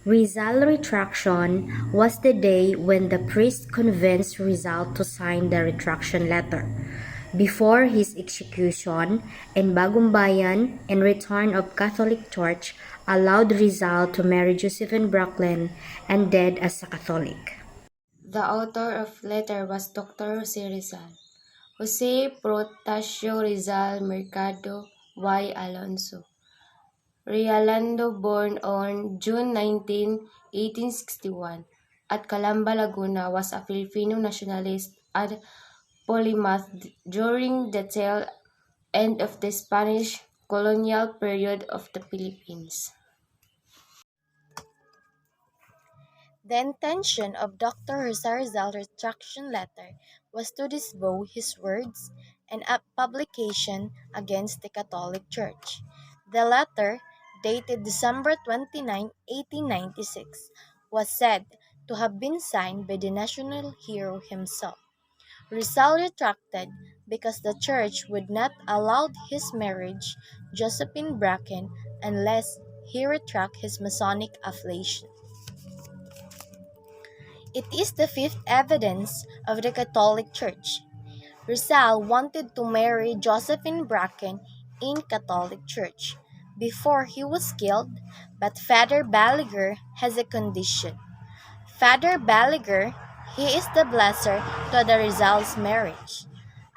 Rizal Retraction was the day when the priest convinced Rizal to sign the retraction letter. Before his execution in Bagumbayan and return of Catholic Church allowed Rizal to marry Josephine Brooklyn and dead as a Catholic. The author of the letter was Dr. Jose Rizal. Jose Protasio Rizal Mercado y Alonso. Realando, born on June 19, 1861, at Calamba, Laguna, was a Filipino nationalist and polymath during the tail end of the Spanish colonial period of the Philippines. The intention of Dr. Rizal's retraction letter was to disavow his words and a publication against the Catholic Church. The letter, dated December 29, 1896, was said to have been signed by the national hero himself. Rizal retracted because the church would not allow his marriage Josephine Bracken unless he retract his Masonic affiliation. It is the fifth evidence of the Catholic Church. Rizal wanted to marry Josephine Bracken in Catholic Church before he was killed, but Father Balaguer has a condition. Father Balaguer, he is the blesser to the Rizal's marriage.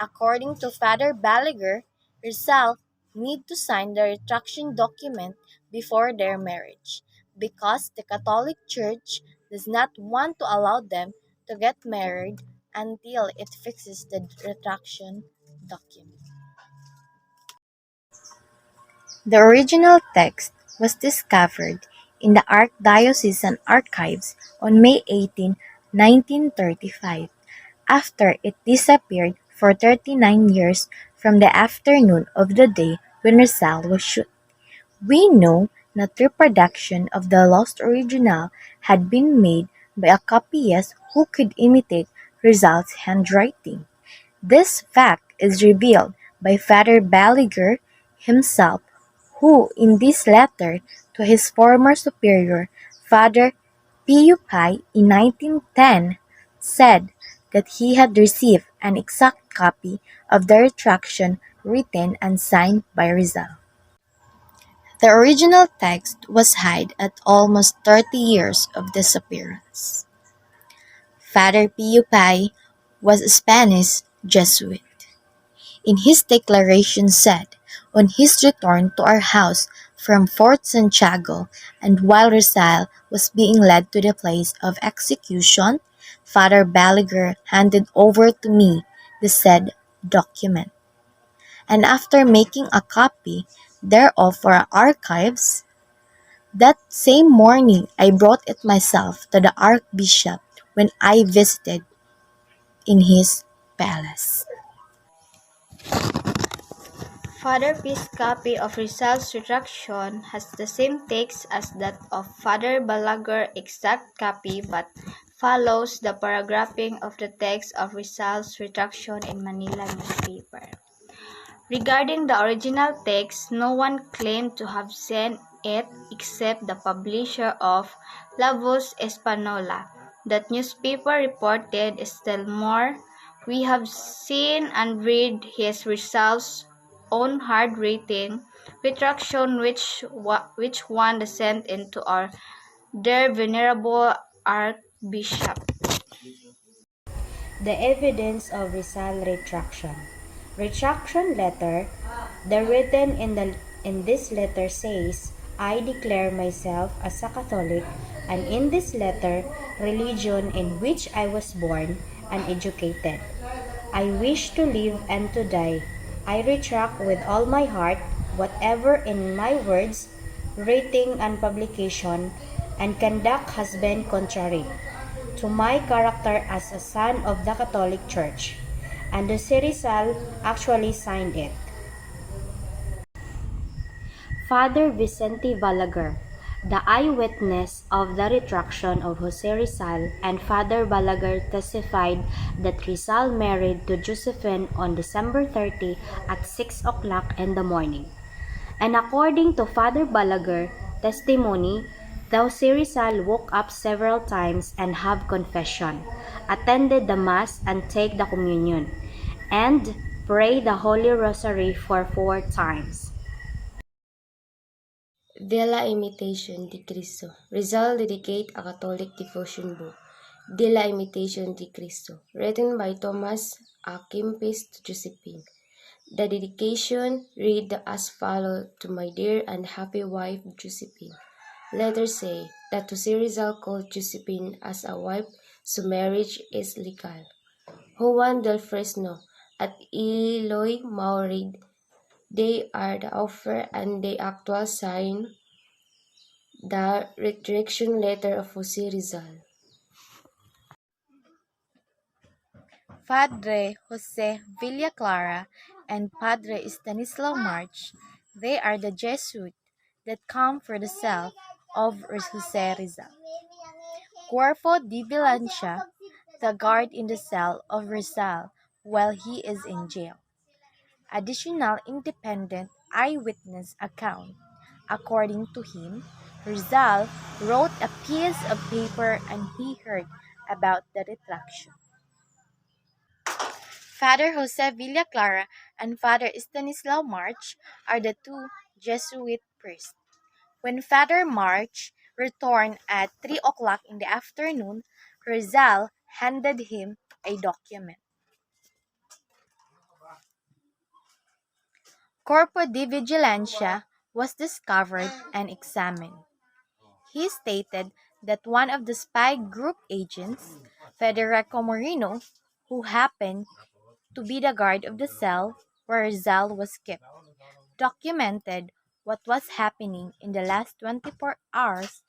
According to Father Balaguer, Rizal need to sign the retraction document before their marriage because the Catholic Church does not want to allow them to get married until it fixes the retraction document. The original text was discovered in the Archdiocesan Archives on May 18, 1935, after it disappeared for 39 years from the afternoon of the day when Rizal was shot. We know that reproduction of the lost original had been made by a copyist who could imitate Rizal's handwriting. This fact is revealed by Father Balaguer himself, who in this letter to his former superior, Father Pio Pai, in 1910, said that he had received an exact copy of the retraction written and signed by Rizal. The original text was hid at almost 30 years of disappearance. Father Pio Pai was a Spanish Jesuit. In his declaration said, on his return to our house from Fort Santiago, and while Rizal was being led to the place of execution, Father Balaguer handed over to me the said document. And after making a copy thereof for our archives, that same morning I brought it myself to the Archbishop when I visited in his palace. Father P's copy of Rizal's retraction has the same text as that of Father Balaguer's exact copy but follows the paragraphing of the text of Rizal's retraction in Manila newspaper. Regarding the original text, no one claimed to have sent it except the publisher of La Voz Espanola. That newspaper reported still more. We have seen and read his Rizal's own handwriting retraction which one sent into our dear venerable Archbishop. The evidence of Rizal retraction. Retraction letter. The written in this letter says, I declare myself as a Catholic, and in this letter, religion in which I was born and educated. I wish to live and to die. I retract with all my heart whatever in my words, writing and publication, and conduct has been contrary to my character as a son of the Catholic Church, and the Rizal actually signed it. Father Vicente Balaguer, the eyewitness of the retraction of Jose Rizal, and Father Balaguer testified that Rizal married to Josephine on December 30 at 6 o'clock in the morning. And according to Father Balaguer testimony, Thou Rizal woke up several times and have confession, attended the Mass and take the communion, and pray the Holy Rosary for 4 times. De la Imitation de Cristo. Rizal dedicate a Catholic devotion book, De la Imitation de Cristo, written by Thomas A. Kempis to Josephine. The dedication read as follows: To my dear and happy wife Josephine. Letters say that to see Rizal called Josephine as a wife, so marriage is legal. Juan del Fresno at Eloy Maurid, they are the offer and the actual sign, the retraction letter of Jose Rizal. Padre Jose Villaclara and Padre Stanislaw March, they are the Jesuits that come for the cell of Jose Rizal. Cuerpo de Vigilancia, the guard in the cell of Rizal while he is in jail. Additional independent eyewitness account. According to him, Rizal wrote a piece of paper and he heard about the retraction. Father Jose Villaclara and Father Stanislaw March are the two Jesuit priests. When Father March returned at 3 o'clock in the afternoon, Rizal handed him a document. Corpo de Vigilancia was discovered and examined. He stated that one of the spy group agents, Federico Moreno, who happened to be the guard of the cell where Rizal was kept, documented what was happening in the last 24 hours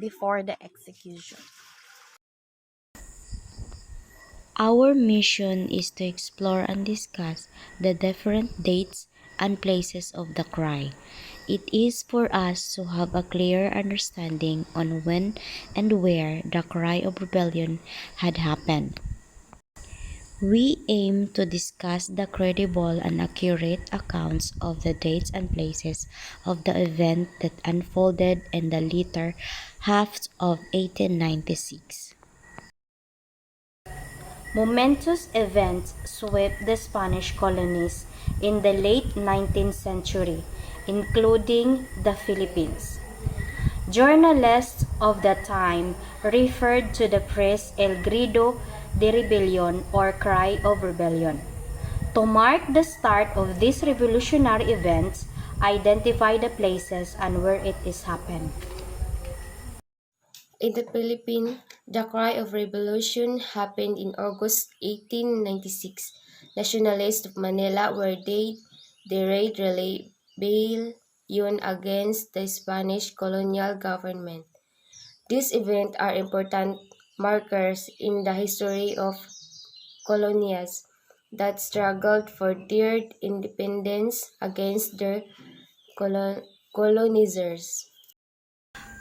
before the execution. Our mission is to explore and discuss the different dates and places of the cry. It is for us to have a clear understanding on when and where the cry of rebellion had happened. We aim to discuss the credible and accurate accounts of the dates and places of the event that unfolded in the latter half of 1896. Momentous events swept the Spanish colonies in the late 19th century, including the Philippines. Journalists of the time referred to the press El Grito de Rebelión or Cry of Rebellion. To mark the start of these revolutionary events, identify the places and where it is happened. In the Philippines, the cry of revolution happened in August 1896. Nationalists of Manila were raid rebellion against the Spanish colonial government. These events are important markers in the history of colonies that struggled for their independence against their colonizers.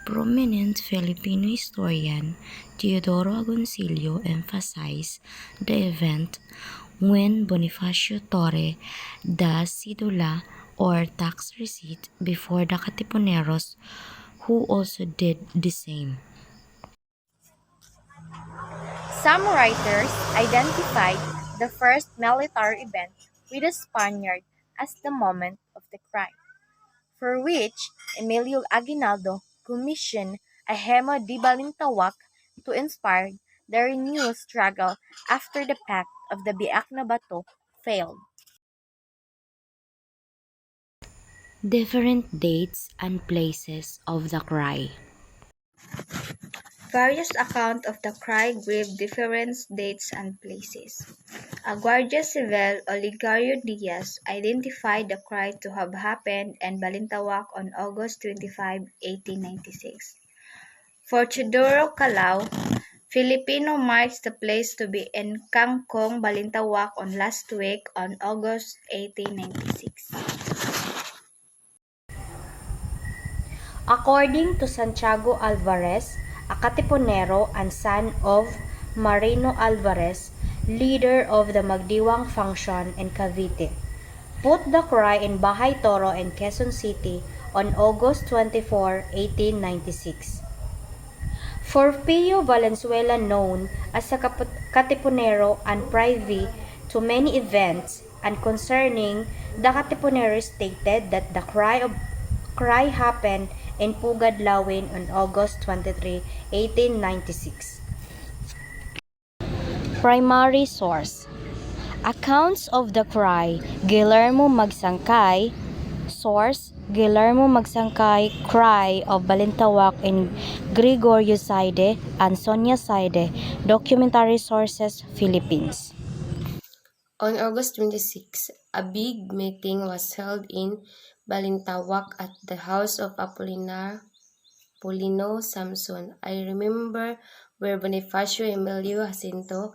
Prominent Filipino historian Teodoro Agoncillo emphasized the event when Bonifacio Torre da Sidula or tax receipt before the Katipuneros who also did the same. Some writers identified the first military event with the Spaniard as the moment of the crime, for which Emilio Aguinaldo commissioned a Hemo di Balintawak to inspire the renewed struggle after the Pact of the Biak na Bato failed. Different dates and places of the cry. Various accounts of the cry give different dates and places. A Guardia Civil Oligario Diaz identified the cry to have happened in Balintawak on August 25, 1896. For Teodoro Calao, Filipino marks the place to be in Kangkong, Balintawak on last week on August 1896. According to Santiago Alvarez, a Katipunero and son of Marino Alvarez, leader of the Magdiwang faction in Cavite, put the cry in Bahay Toro in Quezon City on August 24, 1896. For Pio Valenzuela, known as a Katipunero and privy to many events, and concerning the Katipunero stated that the cry happened in Pugad Lawin on August 23, 1896. Primary source: Accounts of the Cry, Guillermo Magsangkay. Source: Guillermo Magsangkay, Cry of Balintawak in Gregorio Saide and Sonia Saide. Documentary sources: Philippines. On August 26, a big meeting was held in Balintawak at the house of Apolino Samson. I remember where Bonifacio Emilio Jacinto,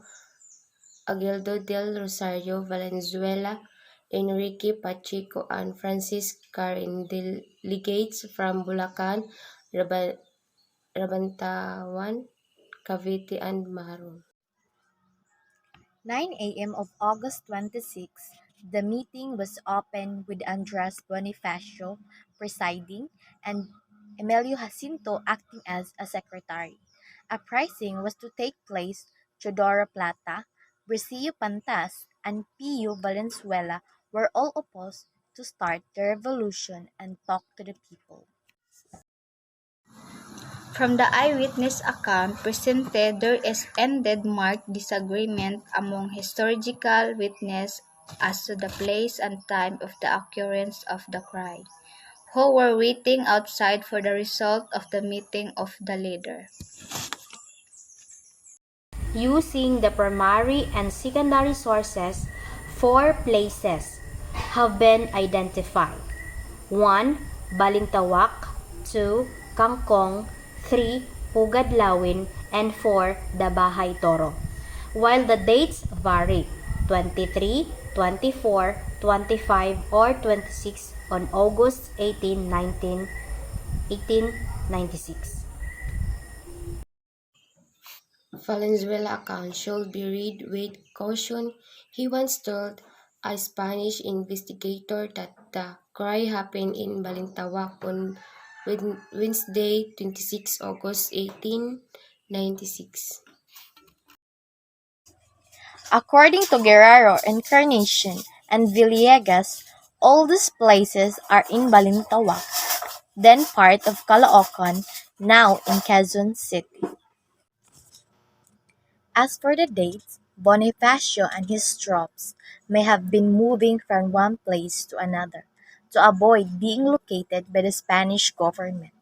Aguildo del Rosario Valenzuela, Enrique Pacheco, and Francis Carin, delegates from Bulacan, Rabantawan, Cavite, and Maharong. 9 a.m. of August 26, the meeting was opened with Andres Bonifacio presiding and Emilio Jacinto acting as a secretary. A pricing was to take place. Teodoro Plata, Bricio Pantas, and Pio Valenzuela were all opposed to start the revolution and talk to the people. From the eyewitness account presented, there is ended marked disagreement among historical witnesses as to the place and time of the occurrence of the cry, who were waiting outside for the result of the meeting of the leader. Using the primary and secondary sources, 4 places have been identified. 1. Balintawak. 2. Kangkong. 3. Pugadlawin. And 4. Dabahay Toro. While the dates vary: 23, 24, 25, or 26 on August 18, 1896. Valenzuela account should be read with caution. He once told a Spanish investigator that the cry happened in Balintawak on Wednesday, 26 August 1896. According to Guerrero, Encarnacion, and Villegas, all these places are in Balintawak, then part of Caloocan, now in Quezon City. As for the dates, Bonifacio and his troops may have been moving from one place to another to avoid being located by the Spanish government,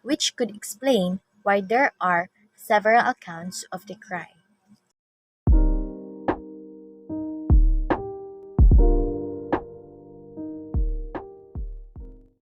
which could explain why there are several accounts of the cry.